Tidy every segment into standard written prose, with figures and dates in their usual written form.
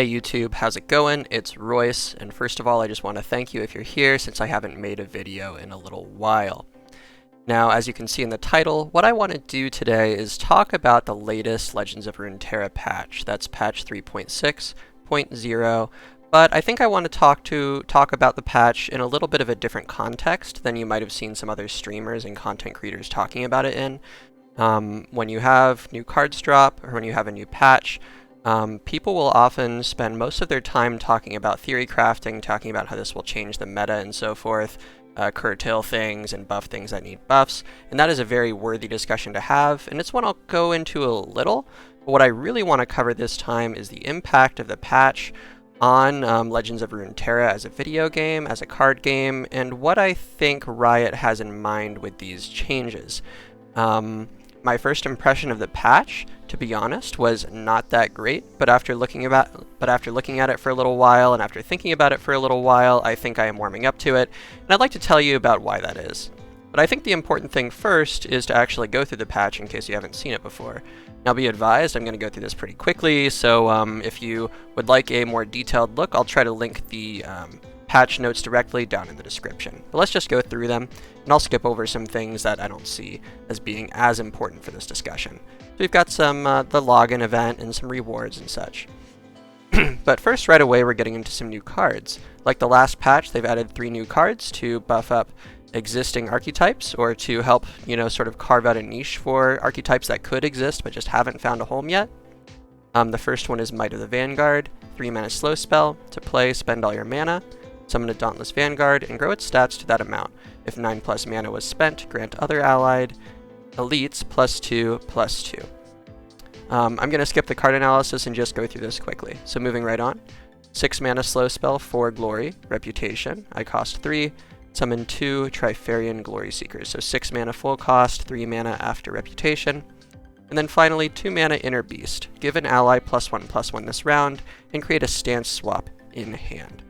Hey YouTube, how's it going? It's Royce, and first of all I just want to thank you if you're here since I haven't made a video in a little while. Now, as you can see in the title, what I want to do today is talk about the latest Legends of Runeterra patch. That's patch 3.6.0, but I think I want to talk about the patch in a little bit of a different context than you might have seen some other streamers and content creators talking about it in. When you have new cards drop, or when you have a new patch, people will often spend most of their time talking about theory crafting, talking about how this will change the meta and so forth, curtail things and buff things that need buffs, and that is a very worthy discussion to have, and it's one I'll go into a little, but what I really want to cover this time is the impact of the patch on Legends of Runeterra as a video game, as a card game, and what I think Riot has in mind with these changes. My first impression of the patch, to be honest, was not that great, but after looking at it for a little while and after thinking about it for a little while, I think I am warming up to it, and I'd like to tell you about why that is. But I think the important thing first is to actually go through the patch in case you haven't seen it before. Now be advised, I'm going to go through this pretty quickly, so if you would like a more detailed look, I'll try to link the patch notes directly down in the description. But let's just go through them, and I'll skip over some things that I don't see as being as important for this discussion. So we've got some the login event and some rewards and such. But first, right away, we're getting into some new cards. Like the last patch, they've added 3 new cards to buff up existing archetypes, or to help, sort of carve out a niche for archetypes that could exist but just haven't found a home yet. The first one is Might of the Vanguard, 3 mana slow spell. To play, spend all your mana, summon a Dauntless Vanguard, and grow its stats to that amount. If 9+ mana was spent, grant other allied elites +2/+2. I'm going to skip the card analysis and just go through this quickly. So moving right on. 6 mana slow spell, 4 glory, reputation. I cost 3. Summon 2 Trifarian Glory Seekers. So 6 mana full cost, 3 mana after reputation. And then finally, 2 mana Inner Beast. Give an ally +1/+1 this round, and create a stance swap in hand.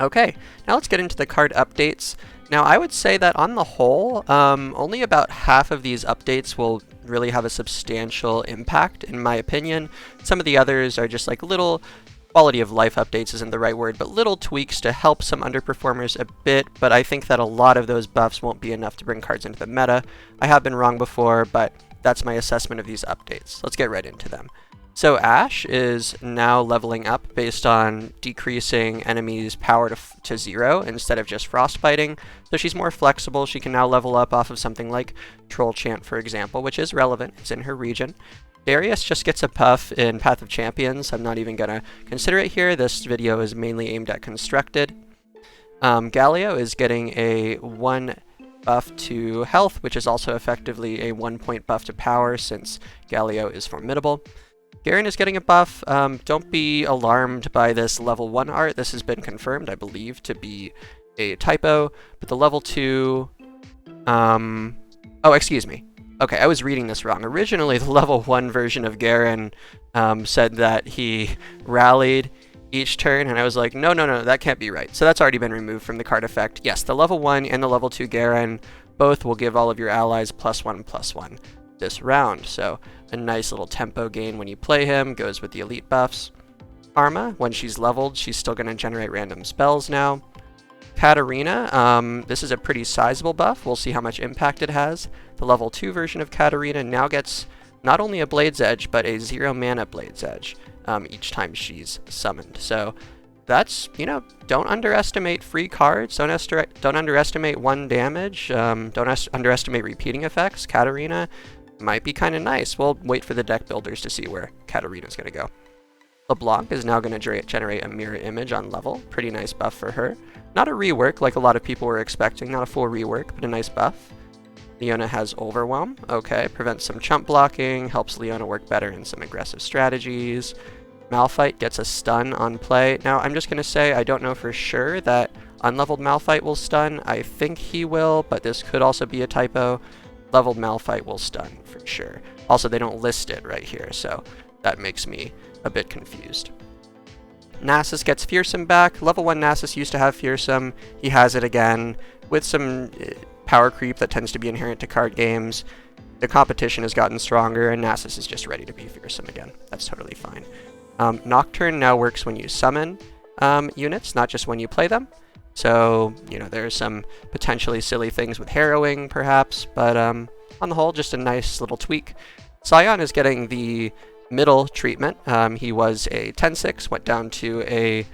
Okay, now let's get into the card updates. Now I would say that on the whole, only about half of these updates will really have a substantial impact, in my opinion. Some of the others are just like little quality of life updates isn't the right word, but little tweaks to help some underperformers a bit, but I think that a lot of those buffs won't be enough to bring cards into the meta. I have been wrong before, but that's my assessment of these updates. Let's get right into them. So Ashe is now leveling up based on decreasing enemies' power to 0 instead of just frostbiting. So she's more flexible. She can now level up off of something like Troll Chant, for example, which is relevant. It's in her region. Darius just gets a buff in Path of Champions. I'm not even going to consider it here. This video is mainly aimed at Constructed. Galio is getting a 1 buff to health, which is also effectively a 1-point buff to power since Galio is formidable. Garen is getting a buff. Don't be alarmed by this level 1 art. This has been confirmed, I believe, to be a typo. But the level 2... oh, excuse me. Okay, I was reading this wrong. Originally, the level 1 version of Garen said that he rallied each turn, and I was like, no, that can't be right. So that's already been removed from the card effect. Yes, the level 1 and the level 2 Garen both will give all of your allies +1/+1 this round. So a nice little tempo gain when you play him, goes with the elite buffs. Arma, when she's leveled, she's still going to generate random spells now. Katarina, this is a pretty sizable buff. We'll see how much impact it has. The level 2 version of Katarina now gets not only a Blade's Edge, but a 0 mana Blade's Edge each time she's summoned. So that's, don't underestimate free cards. Don't underestimate 1 damage. Don't underestimate repeating effects. Katarina might be kind of nice. We'll wait for the deck builders to see where Katarina's going to go. LeBlanc is now going to generate a mirror image on level. Pretty nice buff for her. Not a rework like a lot of people were expecting. Not a full rework, but a nice buff. Leona has Overwhelm. Okay, prevents some chump blocking. Helps Leona work better in some aggressive strategies. Malphite gets a stun on play. Now, I'm just going to say I don't know for sure that unleveled Malphite will stun. I think he will, but this could also be a typo. Leveled Malphite will stun for sure. Also, they don't list it right here, so that makes me a bit confused. Nasus gets Fearsome back. Level 1 Nasus used to have Fearsome. He has it again with some power creep that tends to be inherent to card games. The competition has gotten stronger, and Nasus is just ready to be fearsome again. That's totally fine. Nocturne now works when you summon units, not just when you play them. So, you know, there's some potentially silly things with harrowing, perhaps, but on the whole, just a nice little tweak. Scion is getting the middle treatment. He was a 10-6, went down to a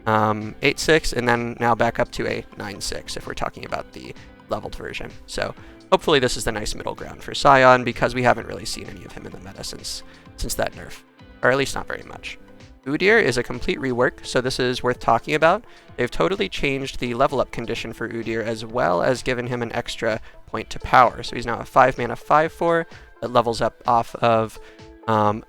8-6, and then now back up to a 9-6 if we're talking about the leveled version. So hopefully this is the nice middle ground for Scion, because we haven't really seen any of him in the meta since that nerf, or at least not very much. Udyr is a complete rework, so this is worth talking about. They've totally changed the level up condition for Udyr, as well as given him an extra point to power. So he's now a 5 mana 5/4 that levels up off of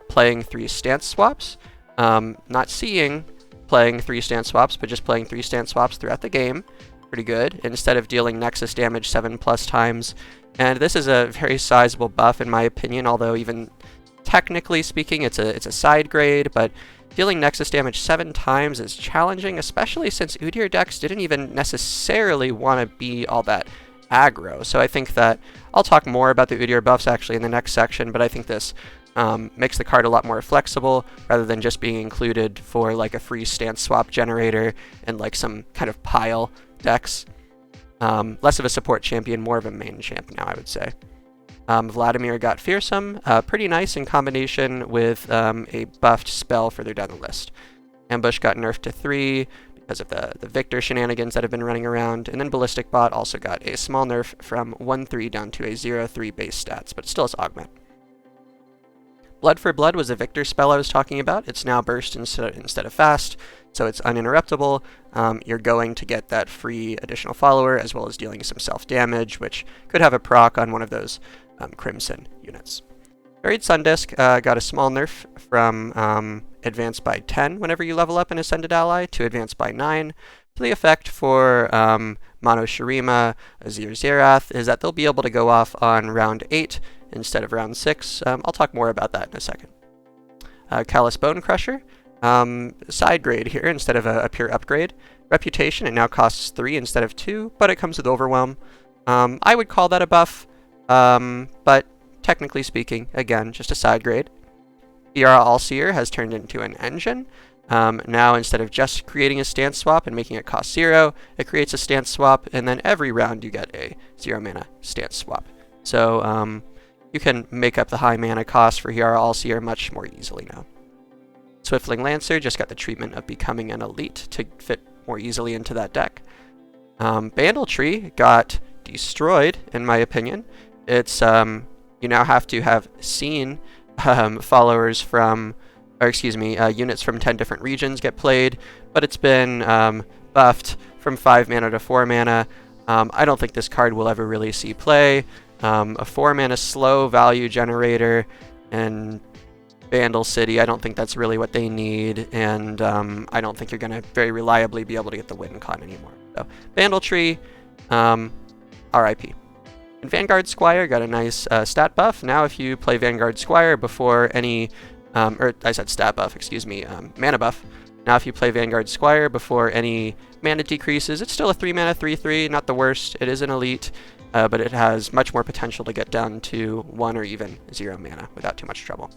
playing 3 stance swaps. Not seeing playing 3 stance swaps, but just playing 3 stance swaps throughout the game. Pretty good, instead of dealing Nexus damage 7+ times. And this is a very sizable buff in my opinion, although even technically speaking it's a side grade, but dealing Nexus damage 7 times is challenging, especially since Udyr decks didn't even necessarily want to be all that aggro. So I think that I'll talk more about the Udyr buffs actually in the next section, but I think this makes the card a lot more flexible rather than just being included for like a free stance swap generator and like some kind of pile decks. Less of a support champion, more of a main champ now, I would say. Vladimir got Fearsome, pretty nice in combination with a buffed spell further down the list. Ambush got nerfed to 3 because of the Victor shenanigans that have been running around, and then Ballistic Bot also got a small nerf from 1/3 down to a 0/3 base stats, but still has Augment. Blood for Blood was a Victor spell I was talking about. It's now burst instead of fast, so it's uninterruptible. You're going to get that free additional follower, as well as dealing some self-damage, which could have a proc on one of those Crimson units. Buried Sundisk got a small nerf from advance by 10 whenever you level up an Ascended ally to advance by 9. So the effect for Mono Shurima, Azir Zerath, is that they'll be able to go off on round 8 instead of round 6. I'll talk more about that in a second. Callous Bone Crusher, side grade here instead of a pure upgrade. Reputation, it now costs 3 instead of 2, but it comes with Overwhelm. I would call that a buff, but technically speaking, again, just a side grade. Iara Allseer has turned into an engine. Now, instead of just creating a stance swap and making it cost 0, it creates a stance swap, and then every round you get a 0 mana stance swap. So you can make up the high mana cost for Iara Allseer much more easily now. Swiftling Lancer just got the treatment of becoming an elite to fit more easily into that deck. Bandletree got destroyed, in my opinion. It's you now have to have seen followers from, or excuse me, units from 10 different regions get played, but it's been buffed from 5 mana to 4 mana. I don't think this card will ever really see play. A 4 mana slow value generator and Vandal City, I don't think that's really what they need, and I don't think you're going to very reliably be able to get the win con anymore. So Bandletree, RIP. And Vanguard Squire got a nice stat buff. Now if you play Vanguard Squire before any, or I said stat buff, excuse me, mana buff. Now if you play Vanguard Squire before any mana decreases, it's still a 3 mana 3/3, not the worst. It is an elite, but it has much more potential to get down to 1 or even 0 mana without too much trouble.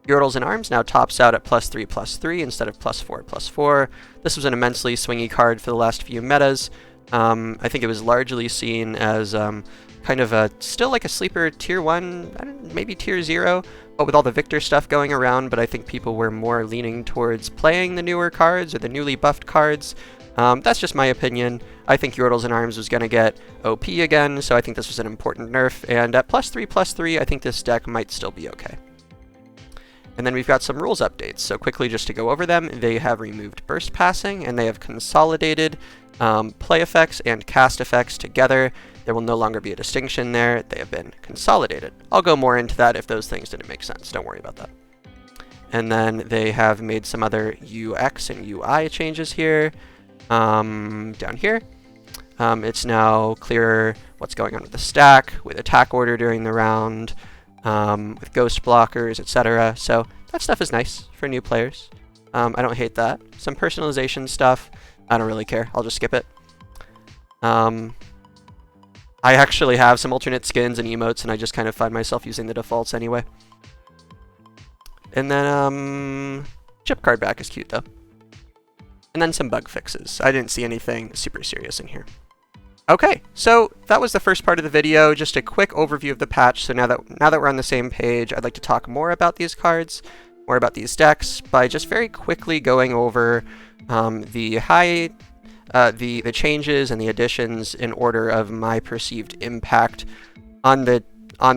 Yordles in Arms now tops out at +3/+3 instead of +4/+4. This was an immensely swingy card for the last few metas. I think it was largely seen as kind of still like a sleeper tier 1, maybe tier 0, but with all the Victor stuff going around, but I think people were more leaning towards playing the newer cards or the newly buffed cards. That's just my opinion. I think Yordles in Arms was going to get OP again, so I think this was an important nerf, and at +3/+3, I think this deck might still be okay. And then we've got some rules updates. So quickly, just to go over them, they have removed burst passing, and they have consolidated play effects and cast effects together. There will no longer be a distinction there. They have been consolidated. I'll go more into that if those things didn't make sense. Don't worry about that. And then they have made some other UX and UI changes here. Down here, it's now clearer what's going on with the stack, with attack order during the round, with ghost blockers, etc. So that stuff is nice for new players. I don't hate that. Some personalization stuff, I don't really care. I'll just skip it. I actually have some alternate skins and emotes, and I just kind of find myself using the defaults anyway. And then, chip card back is cute though. And then some bug fixes. I didn't see anything super serious in here. Okay, so that was the first part of the video, just a quick overview of the patch. So now that we're on the same page, I'd like to talk more about these cards, more about these decks, by just very quickly going over the changes and the additions in order of my perceived impact on the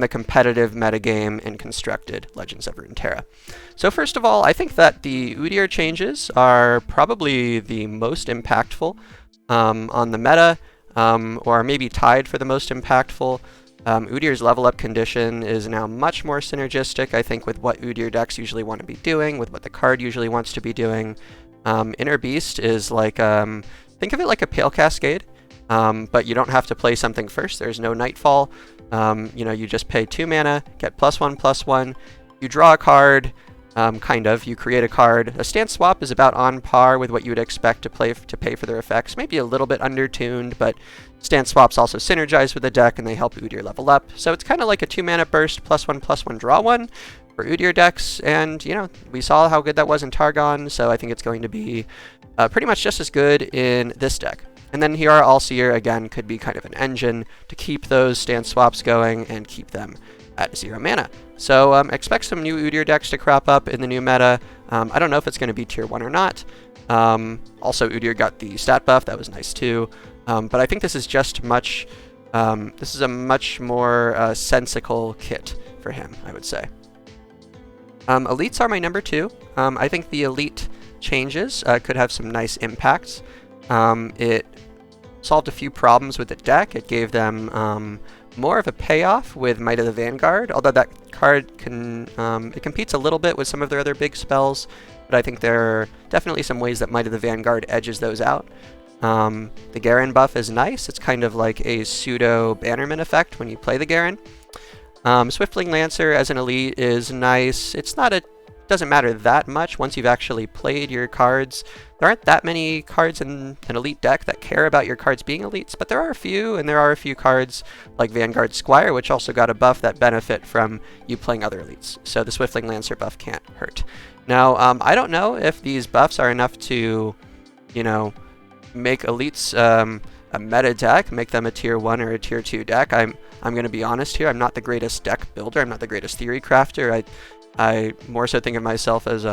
competitive metagame in constructed Legends of Runeterra. So first of all, I think that the Udyr changes are probably the most impactful on the meta, or maybe tied for the most impactful. Udyr's level up condition is now much more synergistic, I think, with what Udyr decks usually want to be doing, with what the card usually wants to be doing. Inner Beast is like, think of it like a Pale Cascade, but you don't have to play something first. There's no Nightfall. You just pay 2 mana, get +1/+1, you draw a card, you create a card. A stance swap is about on par with what you would expect to pay for their effects, maybe a little bit undertuned, but stance swaps also synergize with the deck and they help Udyr level up. So it's kind of like a 2 mana burst, +1/+1 draw 1 for Udyr decks, and we saw how good that was in Targon, so I think it's going to be pretty much just as good in this deck. And then here, Allseer, again, could be kind of an engine to keep those stance swaps going and keep them at 0 mana. So expect some new Udyr decks to crop up in the new meta. I don't know if it's going to be tier 1 or not. Also, Udyr got the stat buff. That was nice too. But I think this is just this is a much more sensical kit for him, I would say. Elites are my number 2. I think the elite changes could have some nice impacts. It solved a few problems with the deck. It gave them more of a payoff with Might of the Vanguard, although that card it competes a little bit with some of their other big spells, but I think there are definitely some ways that Might of the Vanguard edges those out. The Garen buff is nice. It's kind of like a pseudo Bannerman effect when you play the Garen. Swiftling Lancer as an elite is nice. Doesn't matter that much once you've actually played your cards. There aren't that many cards in an elite deck that care about your cards being elites, but there are a few, and there are a few cards like Vanguard Squire, which also got a buff that benefit from you playing other elites. So the Swiftling Lancer buff can't hurt. Now, I don't know if these buffs are enough to, make elites a meta deck, make them a tier 1 or a tier 2 deck. I'm going to be honest here. I'm not the greatest deck builder. I'm not the greatest theory crafter. I more so think of myself as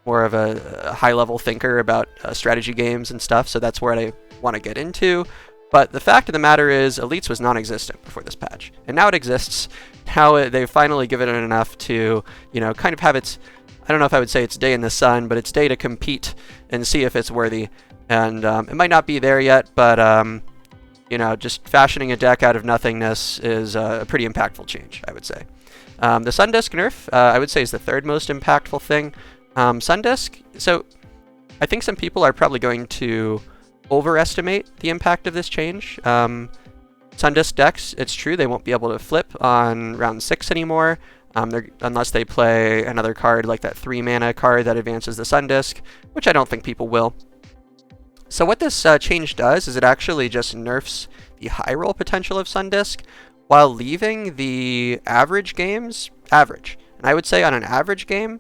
more of a high-level thinker about strategy games and stuff, so that's where I want to get into. But the fact of the matter is, Elites was non-existent before this patch, and now it exists. Now they've finally given it enough to, kind of have its, I don't know if I would say it's day in the sun, but it's day to compete and see if it's worthy. And it might not be there yet, but just fashioning a deck out of nothingness is a pretty impactful change, I would say. The Sundisk nerf, I would say, is the third most impactful thing. Sundisk, so I think some people are probably going to overestimate the impact of this change. Sundisk decks, it's true, they won't be able to flip on round 6 anymore, unless they play another card like that 3 mana card that advances the Sundisk, which I don't think people will. So what this change does is it actually just nerfs the high roll potential of Sundisk, while leaving the average games average. And I would say on an average game,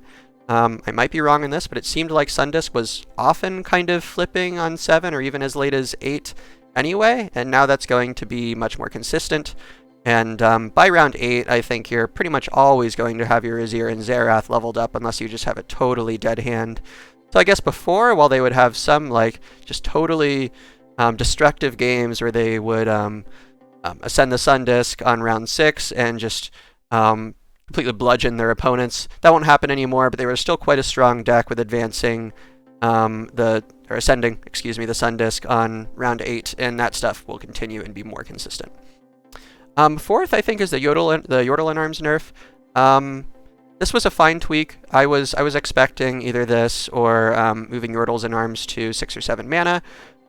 I might be wrong on this, but it seemed like Sundisk was often kind of flipping on 7 or even as late as 8 anyway, and now that's going to be much more consistent. And by round 8, I think you're pretty much always going to have your Azir and Xerath leveled up unless you just have a totally dead hand. So I guess before, while they would have some just totally destructive games where they would ascend the Sundisk on round 6 and just completely bludgeon their opponents. That won't happen anymore, but they were still quite a strong deck with ascending the Sundisk on round 8, and that stuff will continue and be more consistent. Fourth, I think, is the Yordle in Arms nerf. This was a fine tweak. I was expecting either this or moving Yordles in Arms to 6 or 7 mana.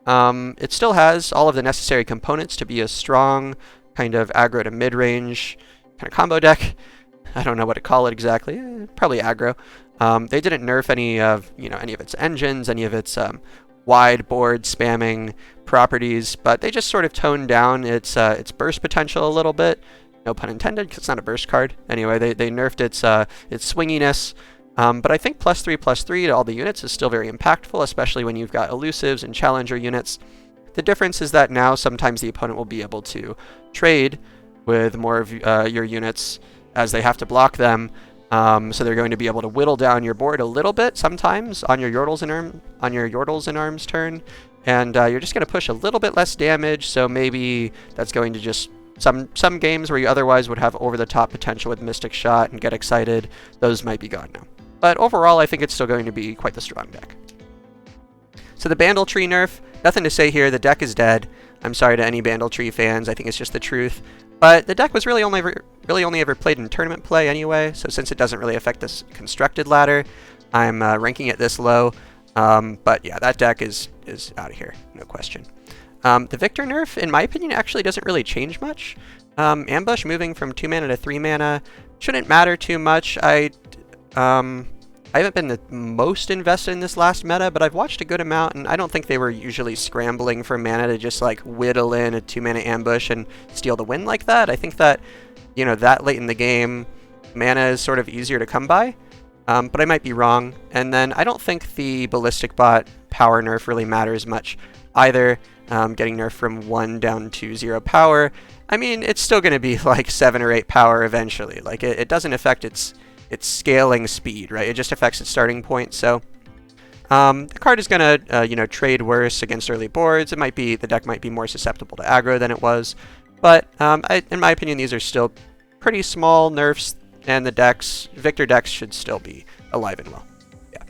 It still has all of the necessary components to be a strong kind of aggro to mid-range kind of combo deck. I don't know what to call it exactly. Probably aggro. They didn't nerf any of its engines, any of its wide board spamming properties, but they just sort of toned down its burst potential a little bit. No pun intended, because it's not a burst card. Anyway, they nerfed its swinginess, But I think +3/+3 to all the units is still very impactful, especially when you've got elusives and challenger units. The difference is that now sometimes the opponent will be able to trade with more of your units as they have to block them. So they're going to be able to whittle down your board a little bit sometimes on your Yordles and Arms turn, and you're just going to push a little bit less damage. So maybe that's going to just some games where you otherwise would have over-the-top potential with Mystic Shot and get excited, those might be gone now. But overall, I think it's still going to be quite the strong deck. So the Bandletree nerf, nothing to say here. The deck is dead. I'm sorry to any Bandletree fans. I think it's just the truth. But the deck was really only ever played in tournament play anyway, so since it doesn't really affect this constructed ladder, I'm ranking it this low. But yeah, that deck is out of here, no question. The Victor nerf, in my opinion, actually doesn't really change much. Ambush moving from 2 mana to 3 mana shouldn't matter too much. I haven't been the most invested in this last meta, but I've watched a good amount, and I don't think they were usually scrambling for mana to just like whittle in a 2-mana ambush and steal the win like that. I think that, you know, that late in the game, mana is sort of easier to come by, but I might be wrong. And then I don't think the Ballistic Bot power nerf really matters much either. Getting nerfed from 1 down to 0 power. I mean, it's still going to be like 7 or 8 power eventually. Like it doesn't affect its scaling speed, right? It just affects its starting point. So the card is going to trade worse against early boards. The deck might be more susceptible to aggro than it was, but in my opinion, these are still pretty small nerfs, and the Victor decks should still be alive and well. Yeah.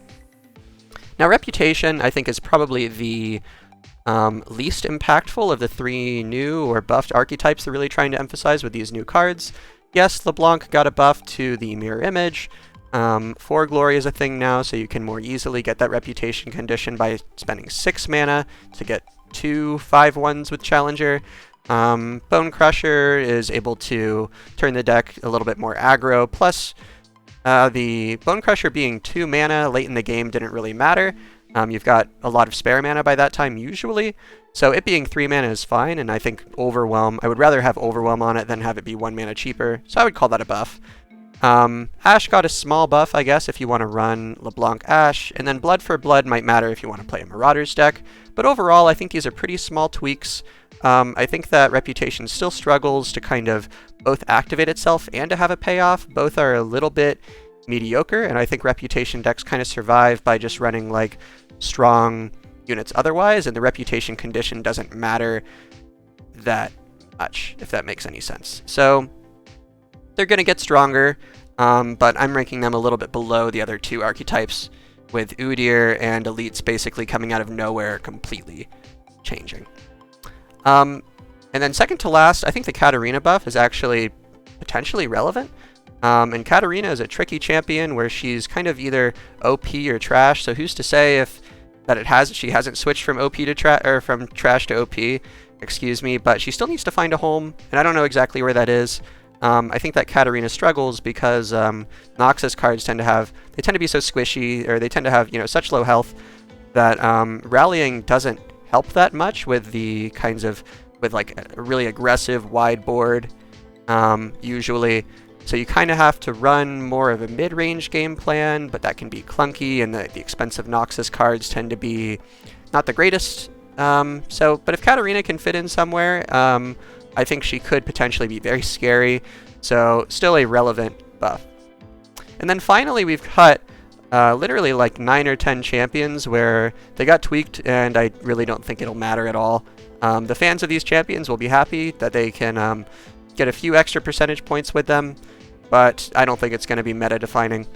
Now Reputation, I think, is probably the least impactful of the 3 new or buffed archetypes they're really trying to emphasize with these new cards. Yes, LeBlanc got a buff to the Mirror Image. 4 Glory is a thing now, so you can more easily get that Reputation condition by spending 6 mana to get 2 5/1s with Challenger. Bone Crusher is able to turn the deck a little bit more aggro, plus the Bone Crusher being 2 mana late in the game didn't really matter. You've got a lot of spare mana by that time usually, so it being 3 mana is fine, and I think Overwhelm, I would rather have Overwhelm on it than have it be 1 mana cheaper, so I would call that a buff. Ash got a small buff, I guess, if you want to run LeBlanc Ash, and then Blood for Blood might matter if you want to play a Marauders deck, but overall I think these are pretty small tweaks. I think that Reputation still struggles to kind of both activate itself and to have a payoff. Both are a little bit mediocre, and I think Reputation decks kind of survive by just running like strong units otherwise, and the Reputation condition doesn't matter that much, if that makes any sense. So they're going to get stronger, but I'm ranking them a little bit below the other 2 archetypes, with Udyr and Elites basically coming out of nowhere completely changing. And then second to last, I think the Katarina buff is actually potentially relevant. And Katarina is a tricky champion where she's kind of either OP or trash, so who's to say she hasn't switched from OP to from trash to OP, excuse me, but she still needs to find a home, and I don't know exactly where that is. I think that Katarina struggles because Noxus cards tend to be so squishy, or they tend to have, such low health that rallying doesn't help that much with like a really aggressive wide board, usually. So you kind of have to run more of a mid-range game plan, but that can be clunky, and the expensive Noxus cards tend to be not the greatest. But if Katarina can fit in somewhere, I think she could potentially be very scary. So still a relevant buff. And then finally we've got literally like 9 or 10 champions where they got tweaked, and I really don't think it'll matter at all. The fans of these champions will be happy that they can get a few extra percentage points with them, but I don't think it's going to be meta-defining.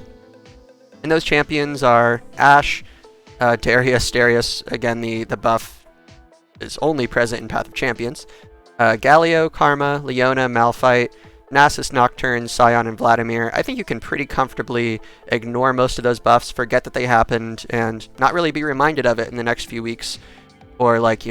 And those champions are Ashe, Darius, again the buff is only present in Path of Champions, Galio, Karma, Leona, Malphite, Nasus, Nocturne, Scion, and Vladimir. I think you can pretty comfortably ignore most of those buffs, forget that they happened, and not really be reminded of it in the next few weeks, or let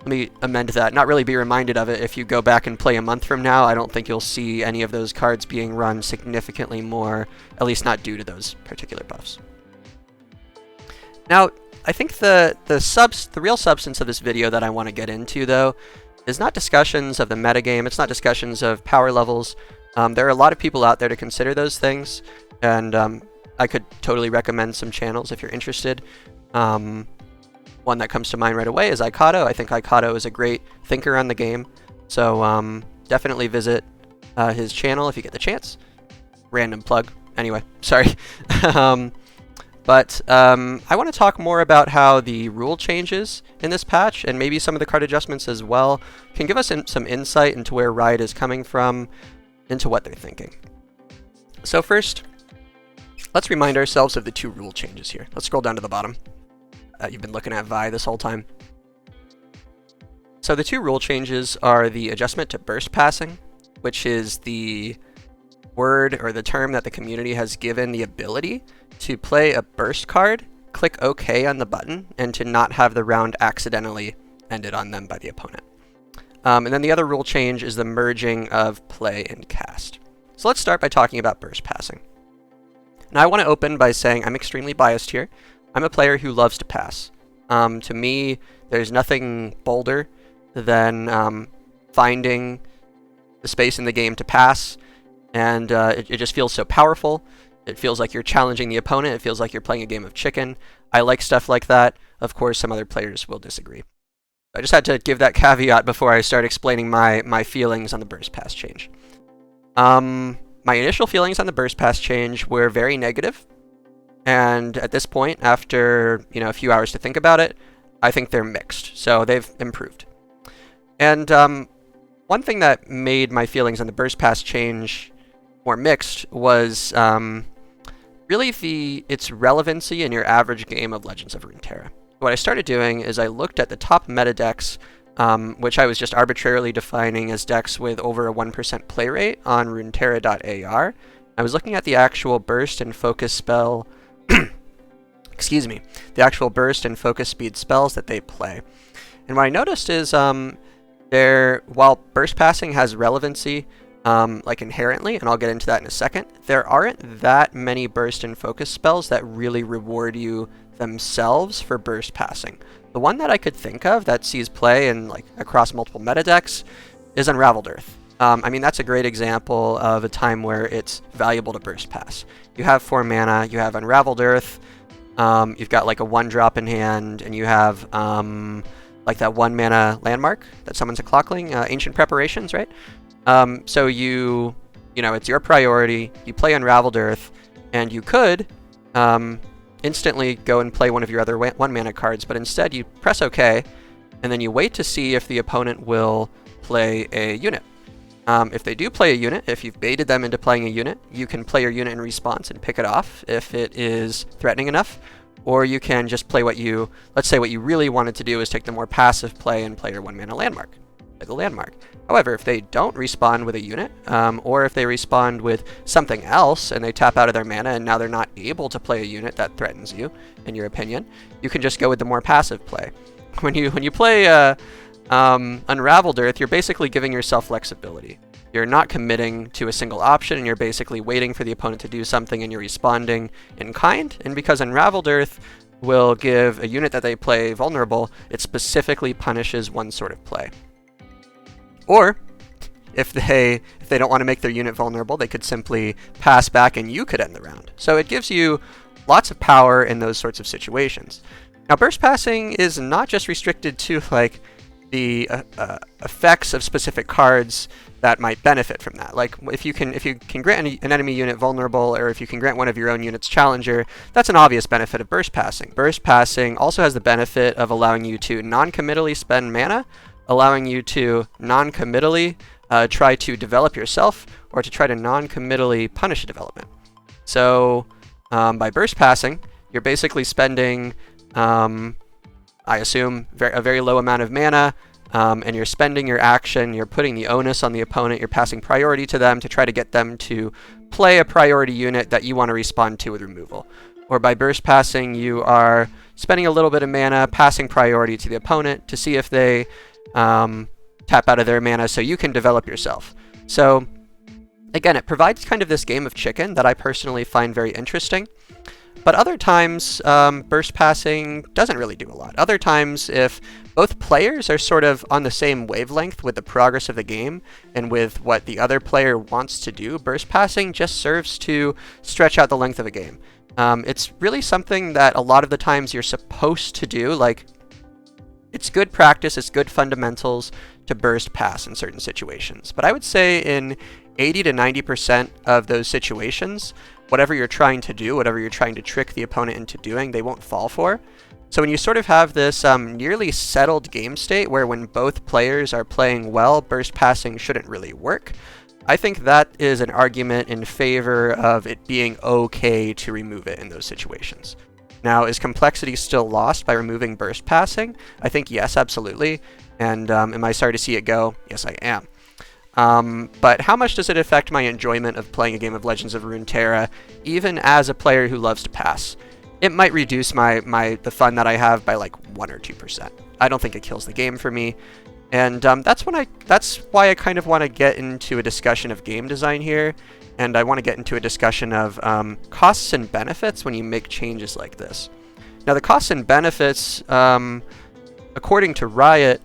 me amend that, not really be reminded of it if you go back and play a month from now. I don't think you'll see any of those cards being run significantly more, at least not due to those particular buffs. Now, I think the real substance of this video that I want to get into, though, is not discussions of the metagame, it's not discussions of power levels. There are a lot of people out there to consider those things, and I could totally recommend some channels if you're interested. One that comes to mind right away is Ikato. I think Ikato is a great thinker on the game. So definitely visit his channel if you get the chance. Random plug. Anyway, sorry. But I want to talk more about how the rule changes in this patch, and maybe some of the card adjustments as well, can give us some insight into where Riot is coming from, into what they're thinking. So first, let's remind ourselves of the 2 rule changes here. Let's scroll down to the bottom. You've been looking at Vi this whole time. So the 2 rule changes are the adjustment to burst passing, which is the word or the term that the community has given the ability to play a burst card, click OK on the button, and to not have the round accidentally ended on them by the opponent. And then the other rule change is the merging of play and cast. So let's start by talking about burst passing. Now I want to open by saying I'm extremely biased here. I'm a player who loves to pass. To me, there's nothing bolder than finding the space in the game to pass, and it just feels so powerful. It feels like you're challenging the opponent. It feels like you're playing a game of chicken. I like stuff like that. Of course, some other players will disagree. I just had to give that caveat before I start explaining my feelings on the burst pass change. My initial feelings on the burst pass change were very negative, and at this point, after a few hours to think about it, I think they're mixed. So they've improved. And one thing that made my feelings on the burst pass change more mixed was really its relevancy in your average game of Legends of Runeterra. What I started doing is I looked at the top meta decks, which I was just arbitrarily defining as decks with over a 1% play rate on runeterra.ar. I was looking at the actual burst and focus spell, excuse me, the actual burst and focus speed spells that they play. And what I noticed is while burst passing has relevancy like inherently, and I'll get into that in a second, there aren't that many burst and focus spells that really reward you themselves for burst passing. The one that I could think of that sees play in across multiple meta decks is Unraveled Earth. I mean, that's a great example of a time where it's valuable to burst pass. You have 4 mana, you have Unraveled Earth, you've got a 1-drop in hand, and you have that 1 mana landmark that summons a Clockling, Ancient Preparations, right? So it's your priority, you play Unraveled Earth, and you could instantly go and play one of your other 1 mana cards, but instead you press OK, and then you wait to see if the opponent will play a unit. If they do play a unit, if you've baited them into playing a unit, you can play your unit in response and pick it off if it is threatening enough, or you can just play let's say what you really wanted to do is take the more passive play and play your 1 mana landmark, like a landmark. However, if they don't respond with a unit, or if they respond with something else and they tap out of their mana and now they're not able to play a unit that threatens you, in your opinion, you can just go with the more passive play. When you play Unraveled Earth, you're basically giving yourself flexibility. You're not committing to a single option, and you're basically waiting for the opponent to do something, and you're responding in kind. And because Unraveled Earth will give a unit that they play vulnerable, it specifically punishes one sort of play. Or, if they don't want to make their unit vulnerable, they could simply pass back and you could end the round. So it gives you lots of power in those sorts of situations. Now, burst passing is not just restricted to the effects of specific cards that might benefit from that. If you can grant an enemy unit vulnerable, or if you can grant one of your own units challenger, that's an obvious benefit of burst passing. Burst passing also has the benefit of allowing you to non-committally spend mana, allowing you to non-committally try to develop yourself, or to try to non-committally punish a development. So by burst passing, you're basically spending, I assume, a very low amount of mana, and you're spending your action, you're putting the onus on the opponent, you're passing priority to them to try to get them to play a priority unit that you want to respond to with removal. Or by burst passing, you are spending a little bit of mana, passing priority to the opponent to see if they tap out of their mana so you can develop yourself. So again, it provides kind of this game of chicken that I personally find very interesting. But other times, burst passing doesn't really do a lot. Other times, if both players are sort of on the same wavelength with the progress of the game and with what the other player wants to do, burst passing just serves to stretch out the length of a game. It's really something that a lot of the times you're supposed to do. Like, it's good practice, it's good fundamentals to burst pass in certain situations. But I would say in 80 to 90% of those situations, whatever you're trying to do, whatever you're trying to trick the opponent into doing, they won't fall for. So when you sort of have this nearly settled game state where when both players are playing well, burst passing shouldn't really work, I think that is an argument in favor of it being okay to remove it in those situations. Now, is complexity still lost by removing burst passing? I think yes, absolutely. And am I sorry to see it go? Yes, I am. But how much does it affect my enjoyment of playing a game of Legends of Runeterra, even as a player who loves to pass? It might reduce the fun that I have by like 1 or 2%. I don't think it kills the game for me. And that's why I kind of want to get into a discussion of game design here, and I want to get into a discussion of costs and benefits when you make changes like this. Now, the costs and benefits, according to Riot,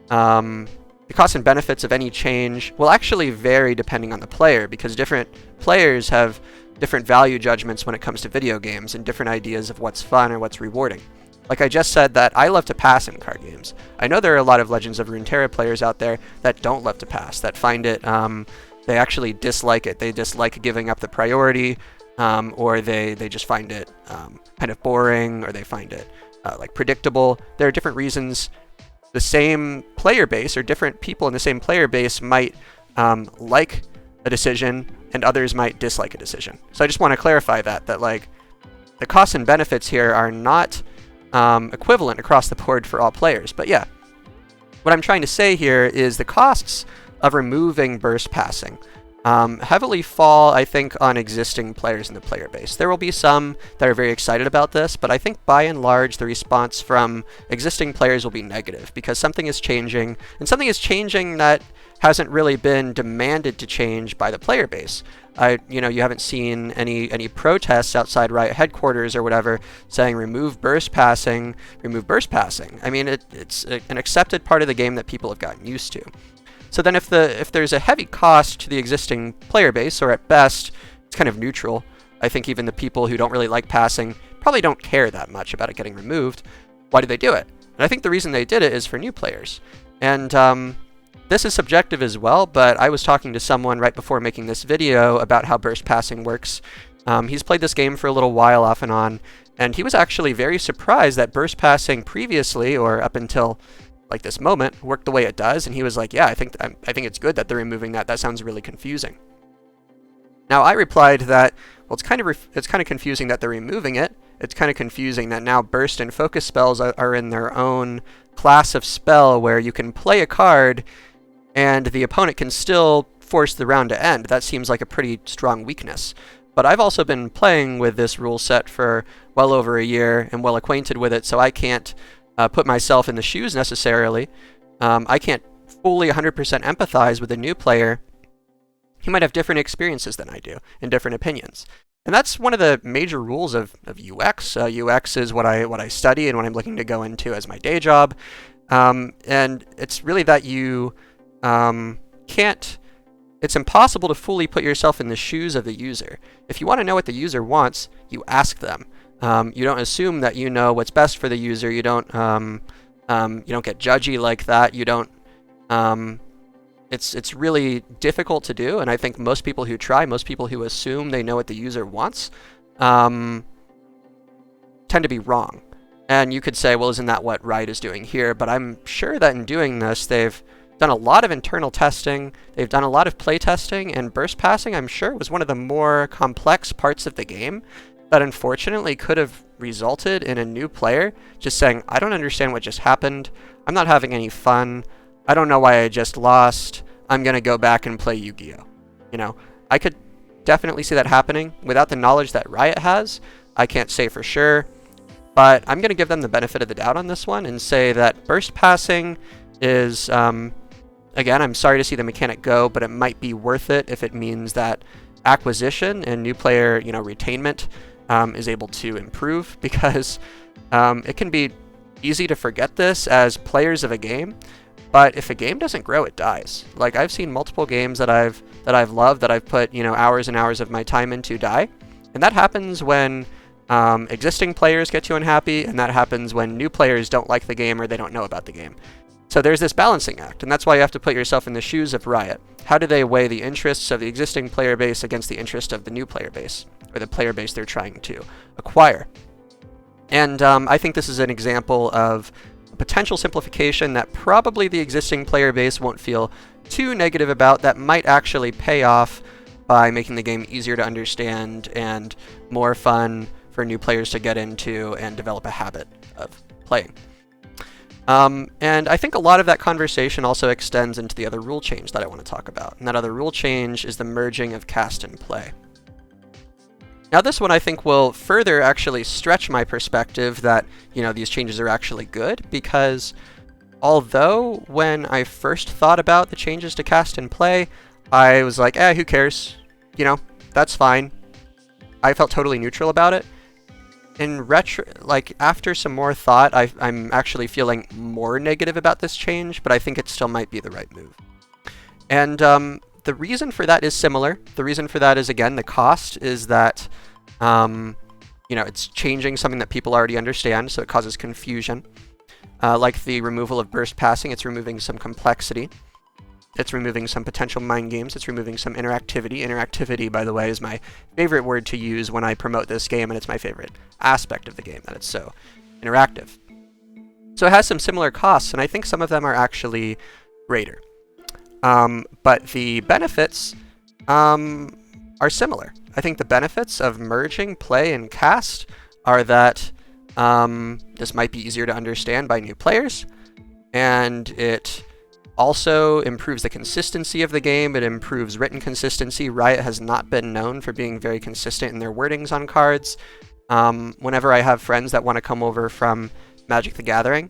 the costs and benefits of any change will actually vary depending on the player, because different players have different value judgments when it comes to video games and different ideas of what's fun or what's rewarding. Like I just said, that I love to pass in card games. I know there are a lot of Legends of Runeterra players out there that don't love to pass, that find it, they actually dislike it. They dislike giving up the priority, or they just find it kind of boring, or they find it like predictable. There are different reasons. The same player base, or different people in the same player base, might like a decision, and others might dislike a decision. So I just want to clarify that like the costs and benefits here are not equivalent across the board for all players. But yeah, what I'm trying to say here is the costs of removing burst passing heavily fall, I think, on existing players in the player base. There will be some that are very excited about this, but I think by and large the response from existing players will be negative, because something is changing, and something is changing that hasn't really been demanded to change by the player base. You haven't seen any protests outside Riot headquarters or whatever saying remove burst passing, remove burst passing. I mean, it's an accepted part of the game that people have gotten used to. So then if there's a heavy cost to the existing player base, or at best it's kind of neutral, I think even the people who don't really like passing probably don't care that much about it getting removed, why do they do it? And I think the reason they did it is for new players. And this is subjective as well, but I was talking to someone right before making this video about how burst passing works. He's played this game for a little while off and on, and he was actually very surprised that burst passing previously, or up until like this moment, worked the way it does. And he was like, yeah, I think it's good that they're removing that. That sounds really confusing. Now I replied that, well, it's kind of confusing that they're removing it. It's kind of confusing that now burst and focus spells are in their own class of spell, where you can play a card and the opponent can still force the round to end. That seems like a pretty strong weakness. But I've also been playing with this rule set for well over a year and well acquainted with it, so I can't put myself in the shoes necessarily. I can't fully 100% empathize with a new player. He might have different experiences than I do and different opinions. And that's one of the major rules of UX. UX is what I study and what I'm looking to go into as my day job. And it's really that you it's impossible to fully put yourself in the shoes of the user. If you want to know what the user wants, you ask them. You don't assume that you know what's best for the user. You don't get judgy like that. You don't. It's really difficult to do, and I think most people who assume they know what the user wants, tend to be wrong. And you could say, well, isn't that what Riot is doing here? But I'm sure that in doing this, they've done a lot of internal testing. They've done a lot of play testing, and burst passing, I'm sure, was one of the more complex parts of the game that unfortunately could have resulted in a new player just saying, I don't understand what just happened. I'm not having any fun. I don't know why I just lost. I'm going to go back and play Yu-Gi-Oh! I could definitely see that happening. Without the knowledge that Riot has, I can't say for sure. But I'm going to give them the benefit of the doubt on this one and say that burst passing is, again, I'm sorry to see the mechanic go, but it might be worth it if it means that acquisition and new player, retainment is able to improve, because it can be easy to forget this as players of a game, but if a game doesn't grow, it dies. Like, I've seen multiple games that I've loved, that I've put hours and hours of my time into die, and that happens when Existing players get too unhappy, and that happens when new players don't like the game or they don't know about the game. So there's this balancing act, and that's why you have to put yourself in the shoes of Riot. How do they weigh the interests of the existing player base against the interest of the new player base, or the player base they're trying to acquire? And I think this is an example of a potential simplification that probably the existing player base won't feel too negative about, that might actually pay off by making the game easier to understand and more fun for new players to get into and develop a habit of playing. And I think a lot of that conversation also extends into the other rule change that I want to talk about. And that other rule change is the merging of cast and play. Now this one I think will further actually stretch my perspective that, these changes are actually good, because although when I first thought about the changes to cast and play, I was like, who cares? That's fine. I felt totally neutral about it. In after some more thought, I'm actually feeling more negative about this change, but I think it still might be the right move. And the reason for that is similar. The reason for that is, again, the cost is that, it's changing something that people already understand, so it causes confusion. Like the removal of burst passing, it's removing some complexity. It's removing some potential mind games. It's removing some interactivity. Interactivity, by the way, is my favorite word to use when I promote this game, and it's my favorite aspect of the game, that it's so interactive. So it has some similar costs, and I think some of them are actually greater. But the benefits are similar. I think the benefits of merging play and cast are that this might be easier to understand by new players, and it also improves the consistency of the game. It improves written consistency. Riot has not been known for being very consistent in their wordings on cards. Whenever I have friends that want to come over from Magic the Gathering,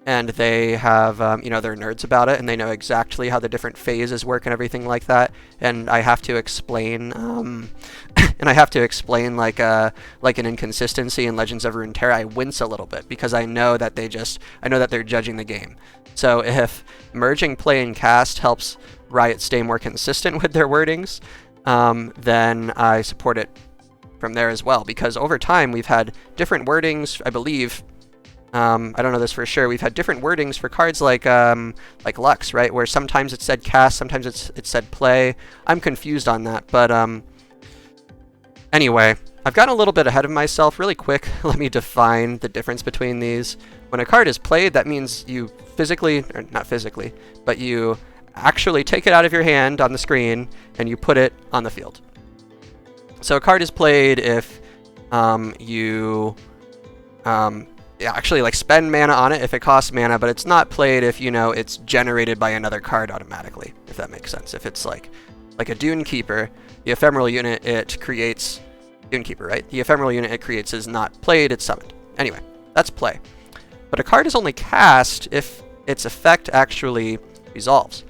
and they have, they're nerds about it, and they know exactly how the different phases work and everything like that, and I have to explain, like an inconsistency in Legends of Runeterra, I wince a little bit, because I know that they're judging the game. So if merging play and cast helps Riot stay more consistent with their wordings, then I support it from there as well, because over time we've had different wordings, I believe. I don't know this for sure. We've had different wordings for cards like Lux, right? Where sometimes it said cast, sometimes it said play. I'm confused on that, but anyway, I've gotten a little bit ahead of myself. Really quick, let me define the difference between these. When a card is played, that means you but you actually take it out of your hand on the screen and you put it on the field. So a card is played if you actually spend mana on it if it costs mana, but it's not played if it's generated by another card automatically, if that makes sense. If it's like a Dune Keeper, the ephemeral unit it creates, Dune Keeper, right? The ephemeral unit it creates is not played, it's summoned. Anyway, that's play. But a card is only cast if its effect actually resolves.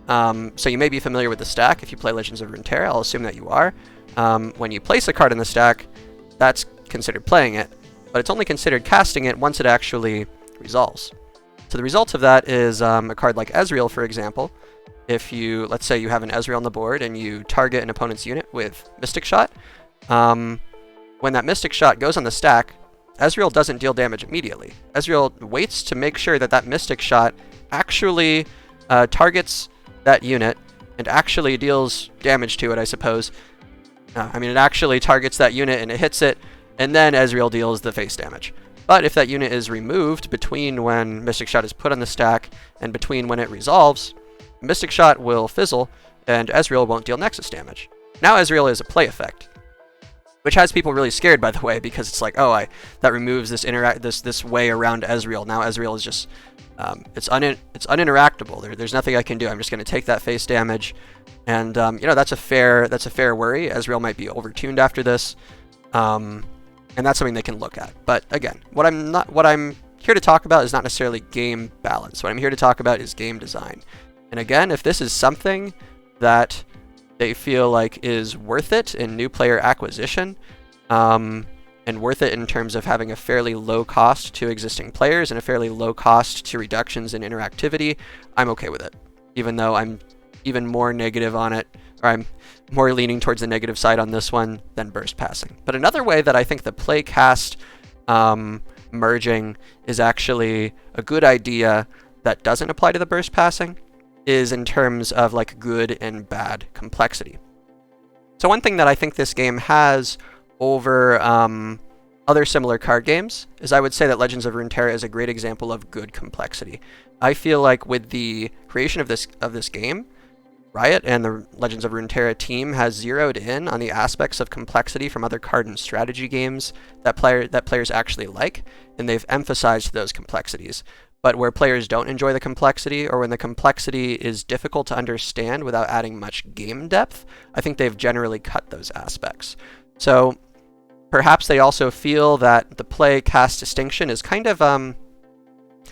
So you may be familiar with the stack if you play Legends of Runeterra. I'll assume that you are. When you place a card in the stack, that's considered playing it, but it's only considered casting it once it actually resolves. So the result of that is a card like Ezreal, for example. Let's say you have an Ezreal on the board and you target an opponent's unit with Mystic Shot. When that Mystic Shot goes on the stack, Ezreal doesn't deal damage immediately. Ezreal waits to make sure that that Mystic Shot actually targets that unit and actually deals damage to it, I suppose. It actually targets that unit and it hits it, and then Ezreal deals the face damage. But if that unit is removed between when Mystic Shot is put on the stack and between when it resolves, Mystic Shot will fizzle and Ezreal won't deal Nexus damage. Now Ezreal is a play effect, which has people really scared, by the way, because it's like, oh, that removes this way around Ezreal. Now Ezreal is just it's uninteractable. There's nothing I can do. I'm just going to take that face damage, and that's a fair worry. Ezreal might be overtuned after this, and that's something they can look at. But again, what I'm here to talk about is not necessarily game balance. What I'm here to talk about is game design. And again, if this is something that they feel like is worth it in new player acquisition, and worth it in terms of having a fairly low cost to existing players and a fairly low cost to reductions in interactivity, I'm okay with it. Even though I'm even more negative on it, or I'm more leaning towards the negative side on this one than burst passing. But another way that I think the play cast merging is actually a good idea that doesn't apply to the burst passing is in terms of like good and bad complexity. So one thing that I think this game has over other similar card games is I would say that Legends of Runeterra is a great example of good complexity. I feel like with the creation of this game, Riot and the Legends of Runeterra team has zeroed in on the aspects of complexity from other card and strategy games that players actually like, and they've emphasized those complexities. But where players don't enjoy the complexity, or when the complexity is difficult to understand without adding much game depth, I think they've generally cut those aspects. So perhaps they also feel that the play cast distinction is kind of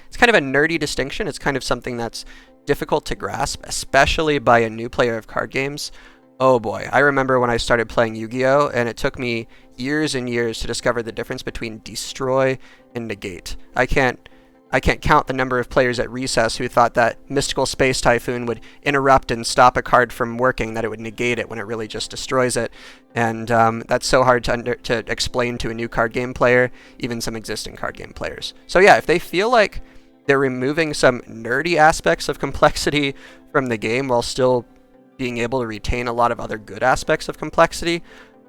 it's kind of a nerdy distinction. It's kind of something that's difficult to grasp, especially by a new player of card games. Oh boy, I remember when I started playing Yu-Gi-Oh! And it took me years and years to discover the difference between destroy and negate. I can't count the number of players at recess who thought that Mystical Space Typhoon would interrupt and stop a card from working, that it would negate it when it really just destroys it. And that's so hard to explain to a new card game player, even some existing card game players. So yeah, if they feel like they're removing some nerdy aspects of complexity from the game while still being able to retain a lot of other good aspects of complexity,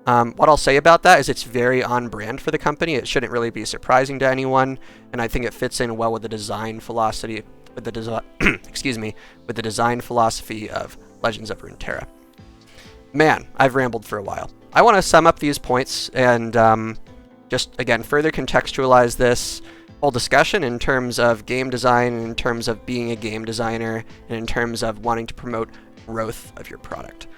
what I'll say about that is it's very on brand for the company. It shouldn't really be surprising to anyone, and I think it fits in well with the design philosophy, with the design philosophy of Legends of Runeterra. Man, I've rambled for a while. I want to sum up these points and just again further contextualize this whole discussion in terms of game design, in terms of being a game designer, and in terms of wanting to promote growth of your product.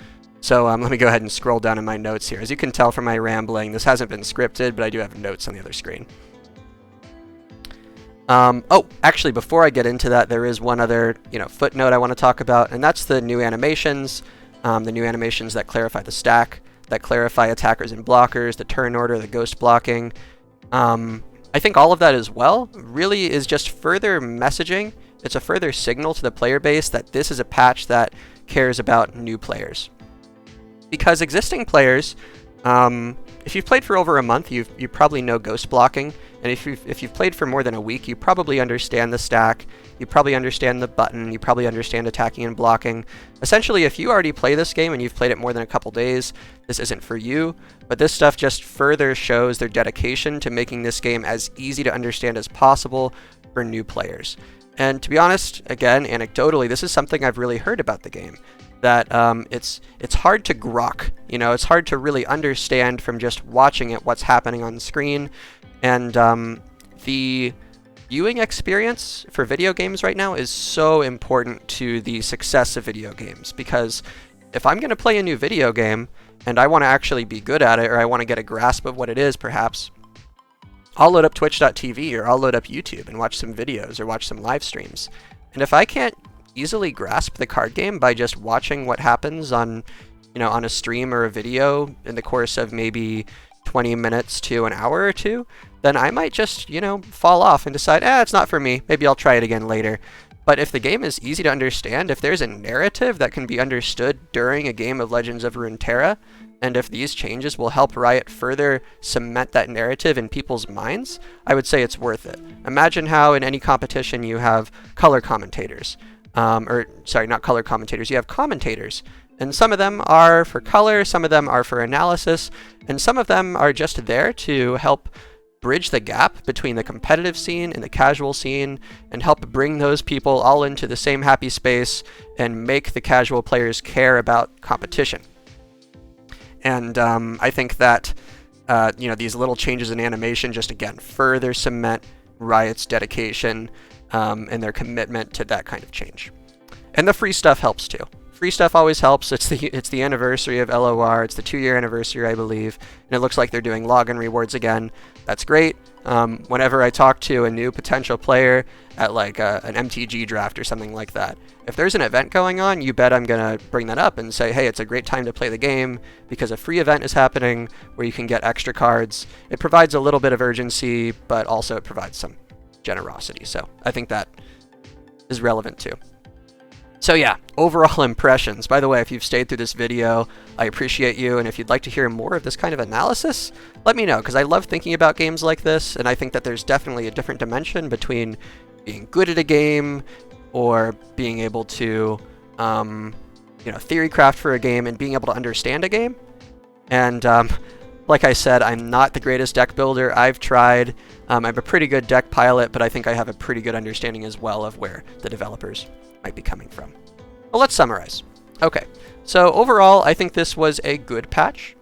So let me go ahead and scroll down in my notes here. As you can tell from my rambling, this hasn't been scripted, but I do have notes on the other screen. Oh, actually, before I get into that, there is one other footnote I want to talk about, and that's the new animations that clarify the stack, that clarify attackers and blockers, the turn order, the ghost blocking. I think all of that as well really is just further messaging. It's a further signal to the player base that this is a patch that cares about new players. Because existing players, if you've played for over a month, you probably know ghost blocking, and if you've played for more than a week, you probably understand the stack, you probably understand the button, you probably understand attacking and blocking. Essentially, if you already play this game and you've played it more than a couple days, this isn't for you, but this stuff just further shows their dedication to making this game as easy to understand as possible for new players. And to be honest, again, anecdotally, this is something I've really heard about the game. That it's hard to grok, it's hard to really understand from just watching it what's happening on screen, and the viewing experience for video games right now is so important to the success of video games, because if I'm going to play a new video game and I want to actually be good at it, or I want to get a grasp of what it is perhaps, I'll load up twitch.tv or I'll load up YouTube and watch some videos or watch some live streams. And if I can't easily grasp the card game by just watching what happens on a stream or a video in the course of maybe 20 minutes to an hour or two, then I might just, fall off and decide, it's not for me. Maybe I'll try it again later. But if the game is easy to understand, if there's a narrative that can be understood during a game of Legends of Runeterra, and if these changes will help Riot further cement that narrative in people's minds, I would say it's worth it. Imagine how in any competition you have color commentators. Not color commentators, you have commentators. And some of them are for color, some of them are for analysis, and some of them are just there to help bridge the gap between the competitive scene and the casual scene, and help bring those people all into the same happy space and make the casual players care about competition. And I think that these little changes in animation just again further cement Riot's dedication and their commitment to that kind of change. And the free stuff helps too. Free stuff always helps. It's the anniversary of LOR. It's the 2-year anniversary, I believe. And it looks like they're doing login rewards again. That's great. Whenever I talk to a new potential player at like an MTG draft or something like that, if there's an event going on, you bet I'm going to bring that up and say, hey, it's a great time to play the game because a free event is happening where you can get extra cards. It provides a little bit of urgency, but also it provides some generosity. So I think that is relevant too. So yeah, overall impressions. By the way, if you've stayed through this video, I appreciate you, and if you'd like to hear more of this kind of analysis, let me know, because I love thinking about games like this, and I think that there's definitely a different dimension between being good at a game or being able to, theory craft for a game and being able to understand a game. And like I said, I'm not the greatest deck builder. I've tried. I'm a pretty good deck pilot, but I think I have a pretty good understanding as well of where the developers might be coming from. Well, let's summarize. Okay, so overall, I think this was a good patch.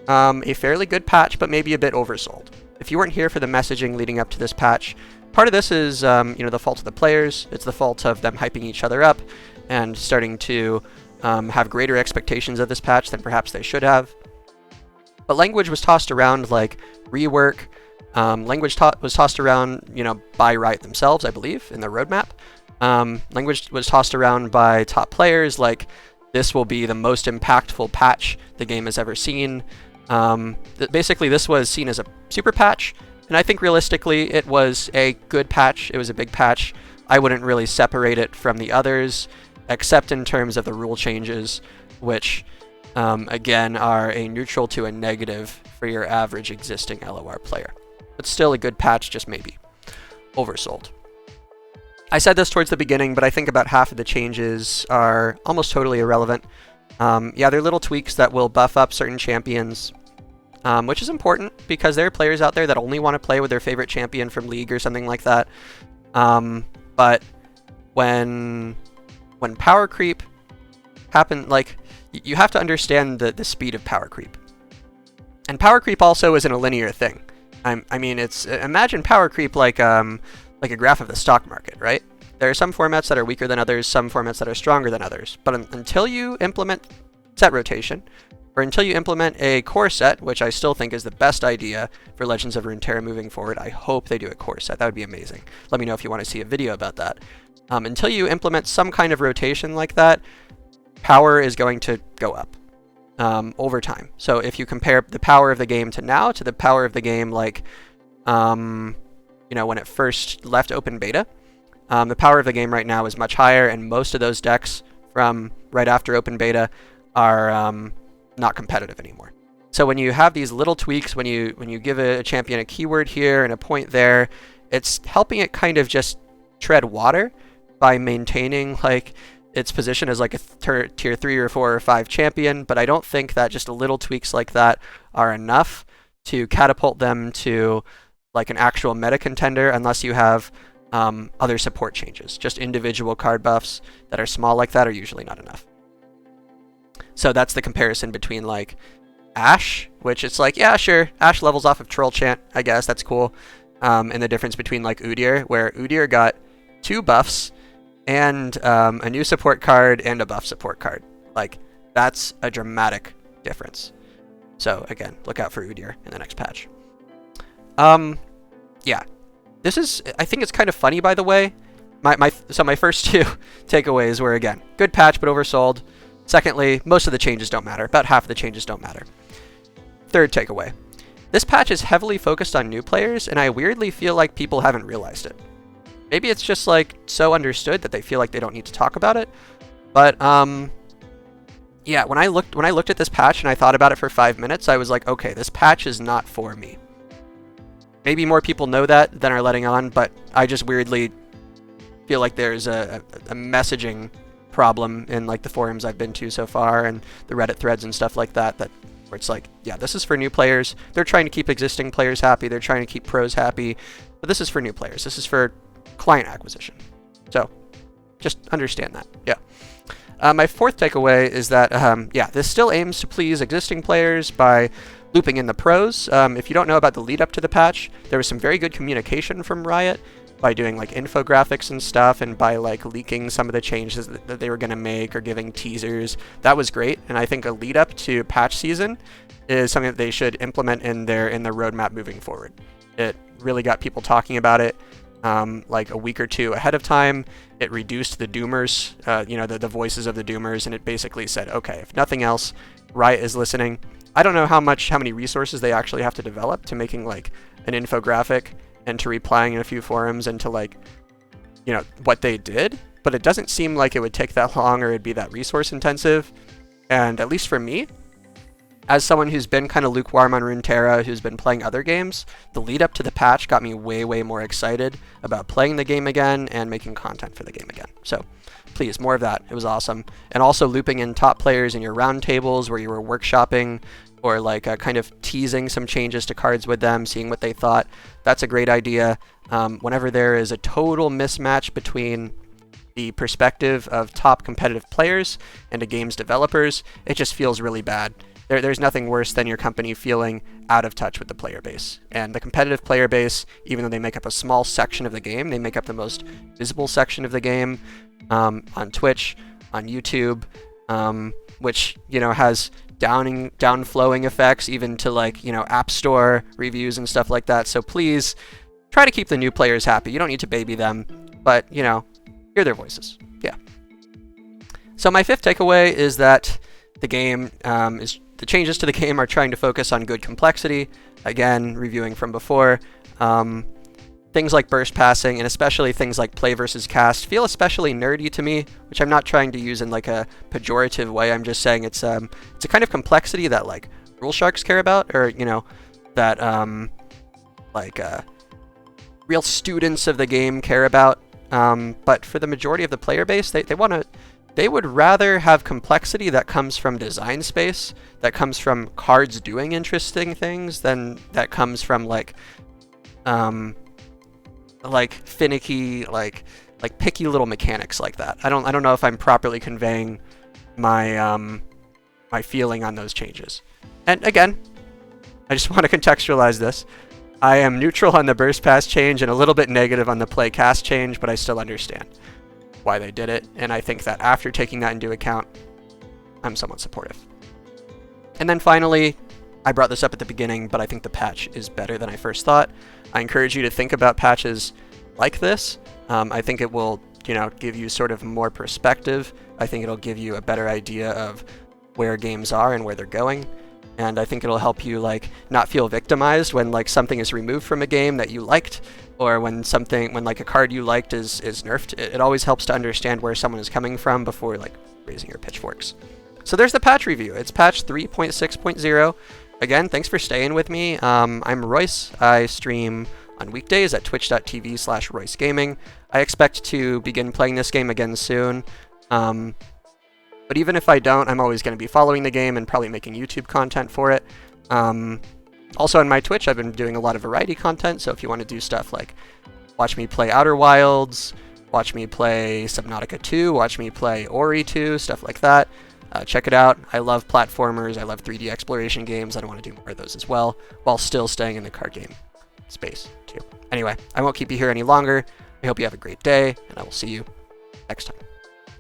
A fairly good patch, but maybe a bit oversold. If you weren't here for the messaging leading up to this patch, part of this is the fault of the players. It's the fault of them hyping each other up and starting to have greater expectations of this patch than perhaps they should have. But language was tossed around like rework. Language was tossed around, by Riot themselves, I believe, in their roadmap. Language was tossed around by top players, like this will be the most impactful patch the game has ever seen. Basically, this was seen as a super patch, and I think realistically it was a good patch. It was a big patch. I wouldn't really separate it from the others, except in terms of the rule changes, which, again, are a neutral to a negative for your average existing LOR player. But still a good patch, just maybe oversold. I said this towards the beginning, but I think about half of the changes are almost totally irrelevant. Yeah, they're little tweaks that will buff up certain champions, which is important because there are players out there that only want to play with their favorite champion from League or something like that. But when power creep happen, like you have to understand the speed of power creep. And power creep also isn't a linear thing. I mean, it's imagine power creep like a graph of the stock market, right? There are some formats that are weaker than others, some formats that are stronger than others. But until you implement set rotation, or until you implement a core set, which I still think is the best idea for Legends of Runeterra moving forward, I hope they do a core set. That would be amazing. Let me know if you want to see a video about that. Until you implement some kind of rotation like that, power is going to go up over time. So if you compare the power of the game to now to the power of the game like when it first left open beta, the power of the game right now is much higher, and most of those decks from right after open beta are not competitive anymore. So when you have these little tweaks, when you give a champion a keyword here and a point there, it's helping it kind of just tread water by maintaining like its position as like a tier 3 or 4 or 5 champion. But I don't think that just little tweaks like that are enough to catapult them to like an actual meta contender unless you have other support changes. Just individual card buffs that are small like that are usually not enough. So that's the comparison between like Ashe, which it's like, yeah, sure, Ashe levels off of Troll Chant, I guess, that's cool. And the difference between like Udyr, where Udyr got 2 buffs and a new support card and a buff support card. Like, that's a dramatic difference. So again, look out for Udyr in the next patch. Yeah, this is, I think it's kind of funny, by the way. So my first 2 takeaways were, again, good patch, but oversold. Secondly, most of the changes don't matter. About half of the changes don't matter. Third takeaway. This patch is heavily focused on new players, and I weirdly feel like people haven't realized it. Maybe it's just like so understood that they feel like they don't need to talk about it. But yeah, when I looked at this patch and I thought about it for 5 minutes, I was like, okay, this patch is not for me. Maybe more people know that than are letting on, but I just weirdly feel like there's a messaging problem in like the forums I've been to so far and the Reddit threads and stuff like that, where it's like, yeah, this is for new players. They're trying to keep existing players happy. They're trying to keep pros happy, but this is for new players. This is for client acquisition. So just understand that. Yeah. My fourth takeaway is that, yeah, this still aims to please existing players by looping in the pros. If you don't know about the lead up to the patch, there was some very good communication from Riot by doing like infographics and stuff, and by like leaking some of the changes that they were going to make or giving teasers. That was great, and I think a lead up to patch season is something that they should implement in their roadmap moving forward. It really got people talking about it like a week or 2 ahead of time. It reduced the doomers, the voices of the doomers, and it basically said, okay, if nothing else, Riot is listening. I don't know how many resources they actually have to develop to making like an infographic and to replying in a few forums and to like, what they did. but it doesn't seem like it would take that long or it'd be that resource intensive. And at least for me, as someone who's been kind of lukewarm on Runeterra, who's been playing other games, the lead up to the patch got me way, way more excited about playing the game again and making content for the game again. So please, more of that. It was awesome. And also looping in top players in your round tables where you were workshopping or like kind of teasing some changes to cards with them, seeing what they thought. That's a great idea. Whenever there is a total mismatch between the perspective of top competitive players and a game's developers, it just feels really bad. There's nothing worse than your company feeling out of touch with the player base. And the competitive player base, even though they make up a small section of the game, they make up the most visible section of the game on Twitch, on YouTube, which, you know, has downflowing effects even to, like, you know, App Store reviews and stuff like that. So please try to keep the new players happy. You don't need to baby them, but, you know, hear their voices. Yeah. So my fifth takeaway is that the game the changes to the game are trying to focus on good complexity. Again, reviewing from before. Things like burst passing and especially things like play versus cast feel especially nerdy to me, which I'm not trying to use in like a pejorative way. I'm just saying it's a kind of complexity that like rule sharks care about, or, you know, that real students of the game care about. But for the majority of the player base, they would rather have complexity that comes from design space, that comes from cards doing interesting things, than that comes from like finicky, like picky little mechanics like that. I don't know if I'm properly conveying my my feeling on those changes. And again, I just want to contextualize this. I am neutral on the burst pass change and a little bit negative on the play cast change, but I still understand why they did it, and I think that after taking that into account, I'm somewhat supportive. And then finally, I brought this up at the beginning, but I think the patch is better than I first thought. I encourage you to think about patches like this. I think it will, you know, give you sort of more perspective. I think it'll give you a better idea of where games are and where they're going. And I think it'll help you like not feel victimized when like something is removed from a game that you liked, or when like a card you liked is nerfed. It always helps to understand where someone is coming from before like raising your pitchforks. So there's the patch review. It's patch 3.6.0. Again, thanks for staying with me. I'm Royce. I stream on weekdays at twitch.tv/Royce Gaming. I expect to begin playing this game again soon. But even if I don't, I'm always going to be following the game and probably making YouTube content for it. Also on my Twitch, I've been doing a lot of variety content, so if you want to do stuff like watch me play Outer Wilds, watch me play Subnautica 2, watch me play Ori 2, stuff like that, check it out. I love platformers, I love 3D exploration games, I want to do more of those as well, while still staying in the card game space too. Anyway, I won't keep you here any longer. I hope you have a great day, and I will see you next time.